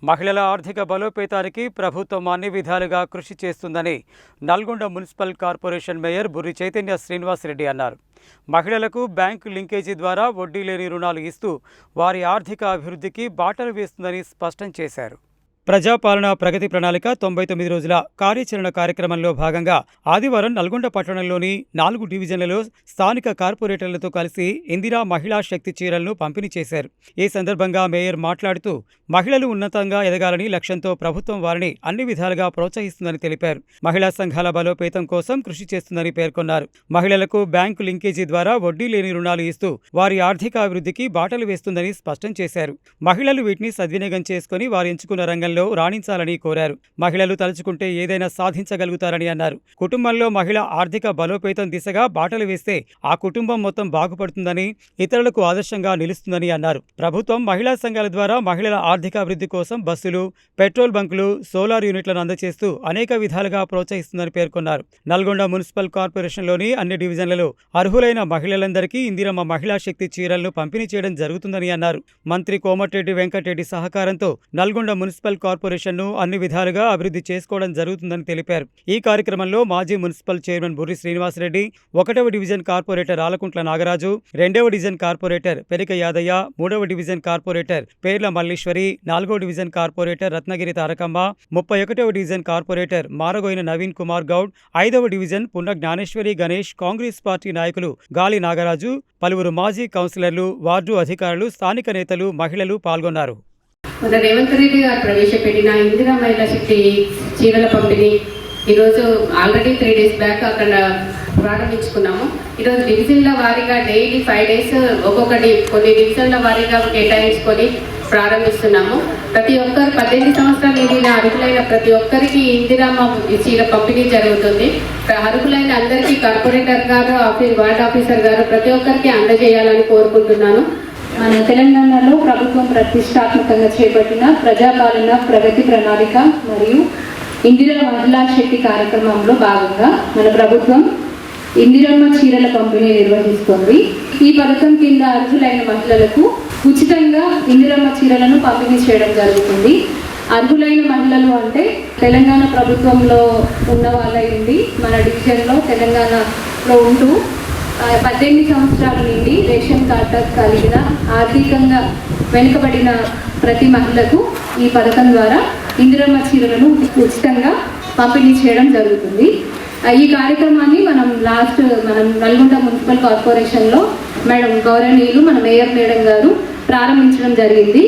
మహిళల ఆర్థిక బలోపేతానికి ప్రభుత్వం అన్ని విధాలుగా కృషి చేస్తుందని Nalgonda municipal corporation mayor Burri Chaitanya Srinivasareddy అన్నారు. మహిళలకు బ్యాంకు లింకేజీ ద్వారా వడ్డీ లేని రుణాలు ఇస్తూ వారి ఆర్థిక అభివృద్ధికి బాటలు వేస్తుందని స్పష్టం చేశారు. ప్రజాపాలన ప్రగతి ప్రణాళిక 99 రోజుల కార్యాచరణ కార్యక్రమంలో భాగంగా ఆదివారం నల్గొండ పట్టణంలోని 4 డివిజన్లలో స్థానిక కార్పొరేటర్లతో కలిసి ఇందిరా మహిళా శక్తి చీరలను పంపిణీ చేశారు. ఈ సందర్భంగా మేయర్ మాట్లాడుతూ మహిళలు ఉన్నతంగా ఎదగాలని లక్ష్యంతో ప్రభుత్వం వారిని అన్ని విధాలుగా ప్రోత్సహిస్తుందని తెలిపారు. మహిళా సంఘాల బలోపేతం కోసం కృషి చేస్తుందని పేర్కొన్నారు. మహిళలకు బ్యాంకు లింకేజీ ద్వారా వడ్డీ లేని రుణాలు ఇస్తూ వారి ఆర్థిక అభివృద్ధికి బాటలు వేస్తుందని స్పష్టం చేశారు. మహిళలు వీటిని సద్వినియోగం చేసుకుని వారు ఎంచుకున్న రంగంలో రాణించాలని కోరారు. మహిళలు తలుచుకుంటే ఏదైనా సాధించగలుగుతారని అన్నారు. కుటుంబంలో మహిళ ఆర్థిక బలోపేతం దిశగా బాటలు వేస్తే ఆ కుటుంబం మొత్తం బాగుపడుతుందని, ఇతరులకు ఆదర్శంగా నిలుస్తుందని అన్నారు. ప్రభుత్వం మహిళా సంఘాల ద్వారా మహిళల ఆర్థిక అభివృద్ధి కోసం బస్సులు, పెట్రోల్ బంకులు, సోలార్ యూనిట్లను అందజేస్తూ అనేక విధాలుగా ప్రోత్సహిస్తుందని పేర్కొన్నారు. నల్గొండ మున్సిపల్ కార్పొరేషన్లోని అన్ని డివిజన్లలో అర్హులైన మహిళలందరికీ ఇందిరమ్మ మహిళా శక్తి చీరలను పంపిణీ చేయడం జరుగుతుందని అన్నారు. మంత్రి కోమటిరెడ్డి వెంకటరెడ్డి సహకారంతో నల్గొండ మున్సిపల్ కార్పొరేషన్ను అన్ని విధాలుగా అభివృద్ధి చేసుకోవడం జరుగుతుందని తెలిపారు. ఈ కార్యక్రమంలో మాజీ మున్సిపల్ చైర్మన్ బుర్రి శ్రీనివాసరెడ్డి, 1వ డివిజన్ కార్పొరేటర్ ఆలకుంట్ల నాగరాజు, 2వ డివిజన్ కార్పొరేటర్ పెరిక యాదయ్య, 3వ డివిజన్ కార్పొరేటర్ పేర్ల మల్లీశ్వరి, 4వ డివిజన్ కార్పొరేటర్ రత్నగిరి తారకమ్మ, 31వ డివిజన్ కార్పొరేటర్ మారగోయిన నవీన్ కుమార్ గౌడ్, 5వ డివిజన్ పున్న జ్ఞానేశ్వరి గణేష్, కాంగ్రెస్ పార్టీ నాయకులు గాలి నాగరాజు, పలువురు మాజీ కౌన్సిలర్లు, వార్డు అధికారులు, స్థానిక నేతలు, మహిళలు పాల్గొన్నారు. మన రేవంత్ రెడ్డి గారు ప్రవేశపెట్టిన ఇందిరా మహిళా శక్తి చీరల పంపిణీ ఈరోజు ఆల్రెడీ 3 days బ్యాక్ అక్కడ ప్రారంభించుకున్నాము. ఈరోజు డివిజన్ల వారీగా డైలీ 5 days ఒక్కొక్కటి కొన్ని డివిజన్ల వారీగా కేటాయించుకొని ప్రారంభిస్తున్నాము. ప్రతి ఒక్కరు 18 సంవత్సరాలు నిండిన అర్హులైన ప్రతి ఒక్కరికి ఇందిరామ్మ చీర పంపిణీ జరుగుతుంది. అర్హులైన అందరికీ కార్పొరేటర్ గారు, వార్డ్ ఆఫీసర్ గారు ప్రతి ఒక్కరికి అందజేయాలని కోరుకుంటున్నాను. మన తెలంగాణలో ప్రభుత్వం ప్రతిష్టాత్మకంగా చేపట్టిన ప్రజాపాలన ప్రగతి ప్రణాళిక మరియు ఇందిరా మహిళా శక్తి కార్యక్రమంలో భాగంగా మన ప్రభుత్వం ఇందిరమ్మ చీరల పంపిణీ నిర్వహిస్తోంది. ఈ పథకం కింద అర్హులైన మహిళలకు ఉచితంగా ఇందిరమ్మ చీరలను పంపిణీ చేయడం జరుగుతుంది. అర్హులైన మహిళలు అంటే తెలంగాణ ప్రభుత్వంలో ఉన్న వాళ్ళైంది, మన డివిజన్లో తెలంగాణలో ఉంటూ 18 సంవత్సరాల నుండి రేషన్ కార్డు కలిగిన ఆర్థికంగా వెనుకబడిన ప్రతి మహిళకు ఈ పథకం ద్వారా ఇందిరమ్మ చీరలను ఉచితంగా పంపిణీ చేయడం జరుగుతుంది. ఈ కార్యక్రమాన్ని మనం నల్గొండ మున్సిపల్ కార్పొరేషన్లో గౌరవనీయులు మన మేయర్ మేడం గారు ప్రారంభించడం జరిగింది.